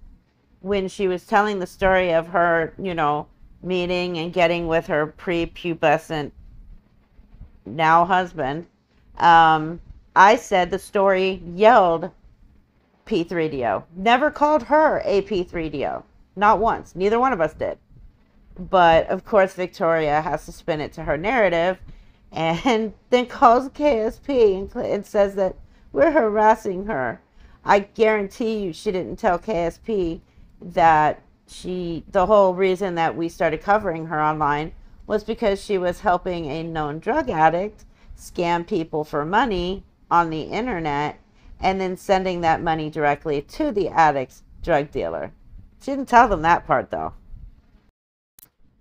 when she was telling the story of her, meeting and getting with her prepubescent now husband, I said the story yelled P3DO. Never called her a P3DO. Not once. Neither one of us did. But, of course, Victoria has to spin it to her narrative and then calls KSP and says that we're harassing her. I guarantee you she didn't tell KSP that the whole reason that we started covering her online was because she was helping a known drug addict scam people for money on the internet and then sending that money directly to the addict's drug dealer. She didn't tell them that part, though.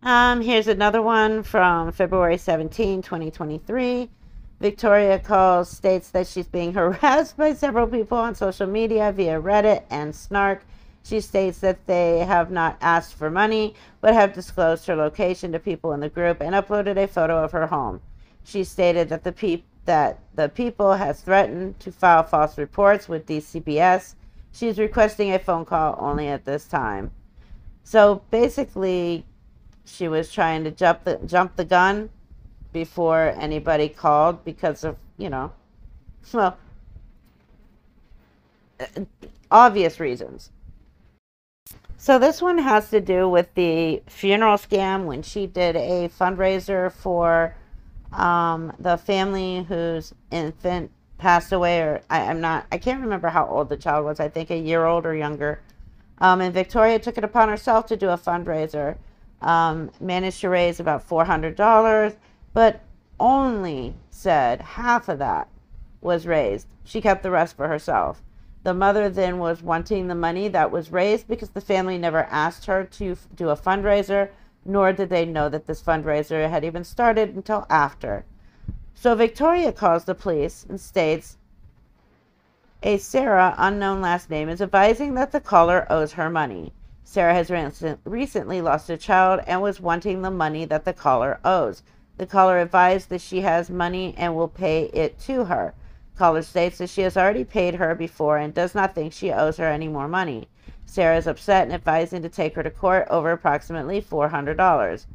Here's another one from February 17, 2023. Victoria states that she's being harassed by several people on social media via Reddit and Snark. She states that they have not asked for money, but have disclosed her location to people in the group and uploaded a photo of her home. She stated that the people has threatened to file false reports with DCBS. She's requesting a phone call only at this time. So basically, she was trying to jump the gun before anybody called because of, well, obvious reasons. So this one has to do with the funeral scam when she did a fundraiser for the family whose infant passed away, or I can't remember how old the child was. I think a year old or younger. And Victoria took it upon herself to do a fundraiser. Managed to raise about $400, but only said half of that was raised. She kept the rest for herself. The mother then was wanting the money that was raised because the family never asked her to do a fundraiser, nor did they know that this fundraiser had even started until after. So Victoria calls the police and states a Sarah, unknown last name, is advising that the caller owes her money. Sarah has recently lost a child and was wanting the money that the caller owes. The caller advised that she has money and will pay it to her. Caller states that she has already paid her before and does not think she owes her any more money. Sarah is upset and advising to take her to court over approximately $400.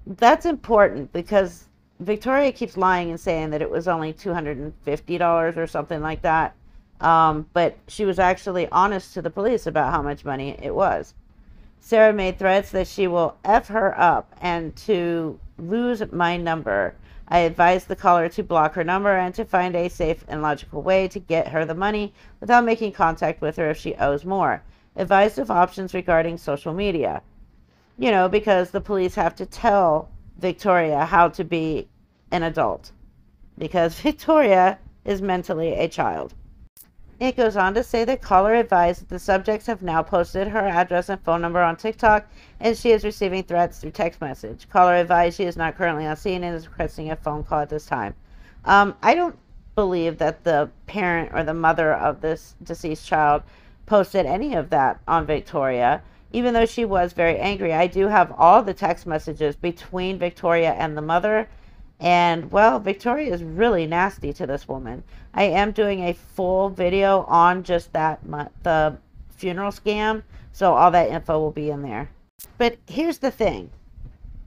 That's important because Victoria keeps lying and saying that it was only $250 or something like that. But she was actually honest to the police about how much money it was. Sarah made threats that she will F her up and to lose my number. I advised the caller to block her number and to find a safe and logical way to get her the money without making contact with her if she owes more. Advised of options regarding social media. You know, because the police have to tell Victoria how to be an adult. Because Victoria is mentally a child. It goes on to say that caller advised that the subjects have now posted her address and phone number on TikTok, and she is receiving threats through text message. Caller advised she is not currently on scene and is requesting a phone call at this time. I don't believe that the parent or the mother of this deceased child posted any of that on Victoria, even though she was very angry. I do have all the text messages between Victoria and the mother. And, well, Victoria is really nasty to this woman. I am doing a full video on just that, the funeral scam. So all that info will be in there. But here's the thing.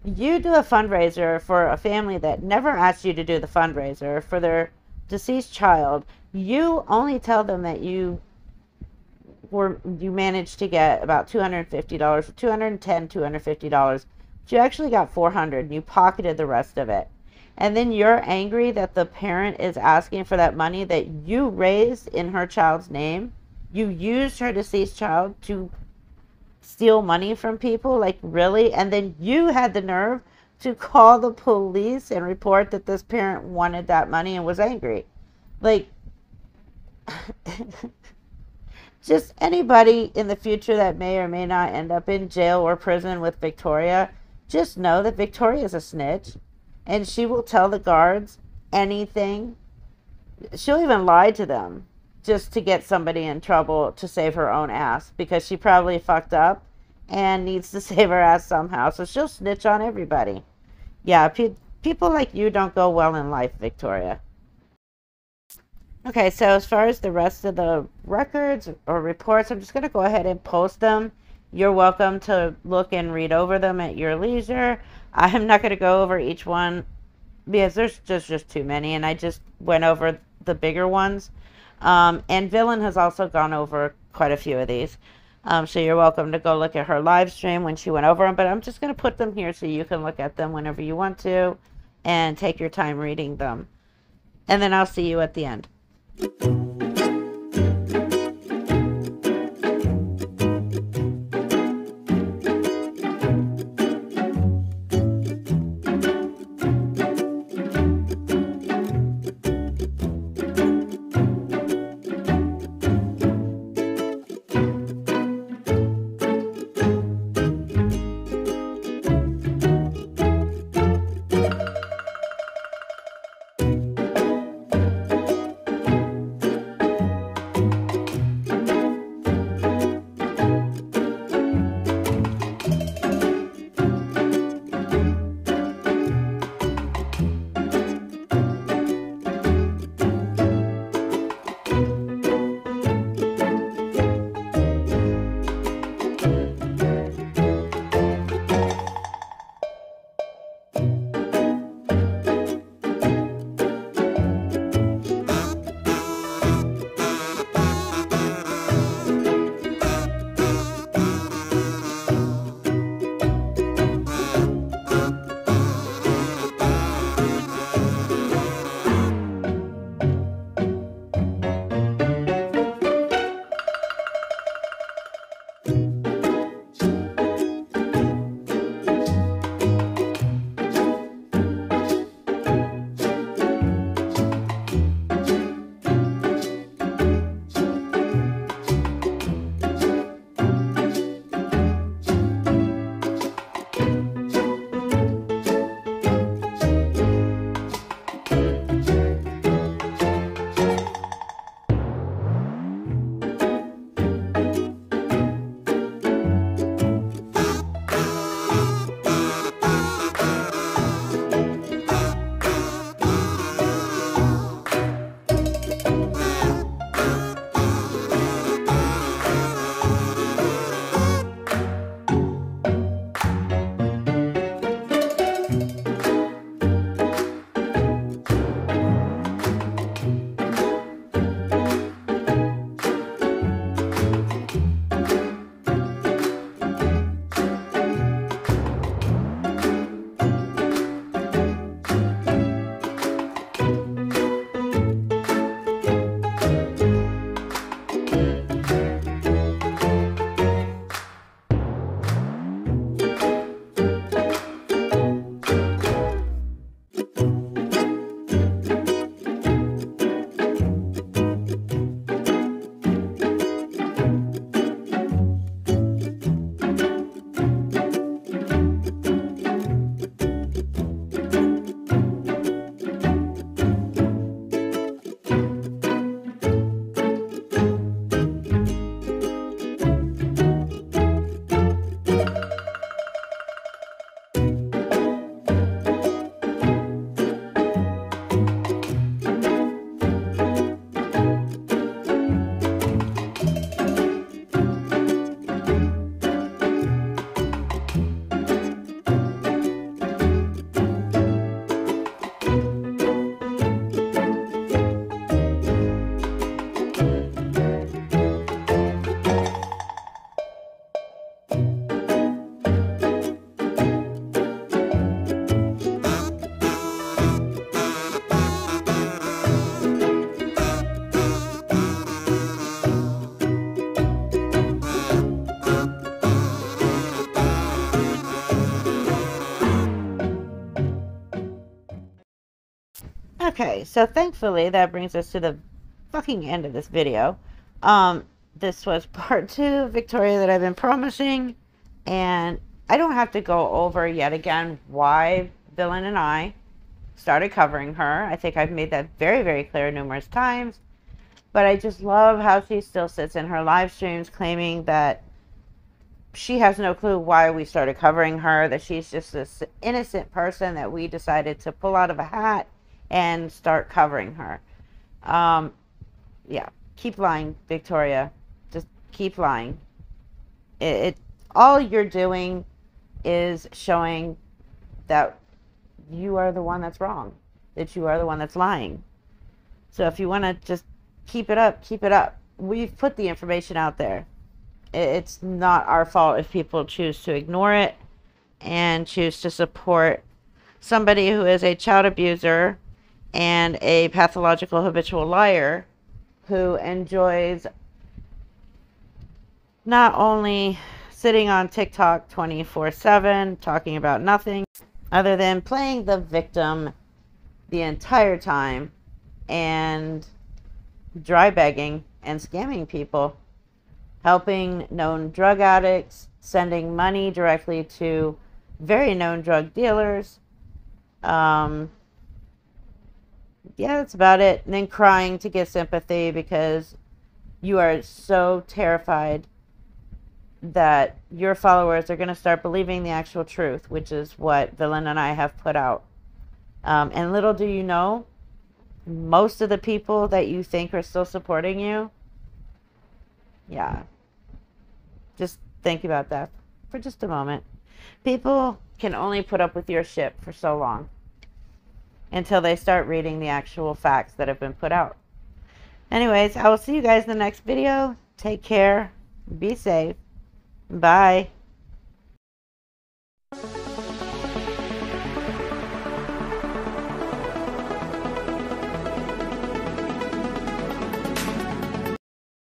You do a fundraiser for a family that never asked you to do the fundraiser for their deceased child. You only tell them that you managed to get about $250, or $250, but you actually got $400 and you pocketed the rest of it. And then you're angry that the parent is asking for that money that you raised in her child's name. You used her deceased child to steal money from people, like, really? And then you had the nerve to call the police and report that this parent wanted that money and was angry. Like, just anybody in the future that may or may not end up in jail or prison with Victoria, just know that Victoria is a snitch. And she will tell the guards anything. She'll even lie to them just to get somebody in trouble to save her own ass. Because she probably fucked up and needs to save her ass somehow. So she'll snitch on everybody. Yeah, people like you don't go well in life, Victoria. Okay, so as far as the rest of the records or reports, I'm just going to go ahead and post them. You're welcome to look and read over them at your leisure. I'm not going to go over each one because there's just too many, and I just went over the bigger ones. And Villain has also gone over quite a few of these. So you're welcome to go look at her live stream when she went over them, but I'm just going to put them here so you can look at them whenever you want to and take your time reading them. And then I'll see you at the end. Okay, so thankfully that brings us to the fucking end of this video. This was part 2, Victoria, that I've been promising, and I don't have to go over yet again why Villain and I started covering her. I think I've made that very, very clear numerous times, but I just love how she still sits in her live streams claiming that she has no clue why we started covering her, that she's just this innocent person that we decided to pull out of a hat and start covering her. Yeah, keep lying, Victoria. Just keep lying. All you're doing is showing that you are the one that's wrong, that you are the one that's lying. So if you want to just keep it up, keep it up. We've put the information out there. It's not our fault if people choose to ignore it and choose to support somebody who is a child abuser and a pathological habitual liar who enjoys not only sitting on TikTok 24/7 talking about nothing other than playing the victim the entire time and dry begging and scamming people, helping known drug addicts, sending money directly to very known drug dealers. Yeah, that's about it. And then crying to get sympathy because you are so terrified that your followers are going to start believing the actual truth, which is what Villain and I have put out. And little do you know, most of the people that you think are still supporting you, yeah, just think about that for just a moment. People can only put up with your shit for so long until they start reading the actual facts that have been put out. Anyways, I will see you guys in the next video. Take care. Be safe. Bye.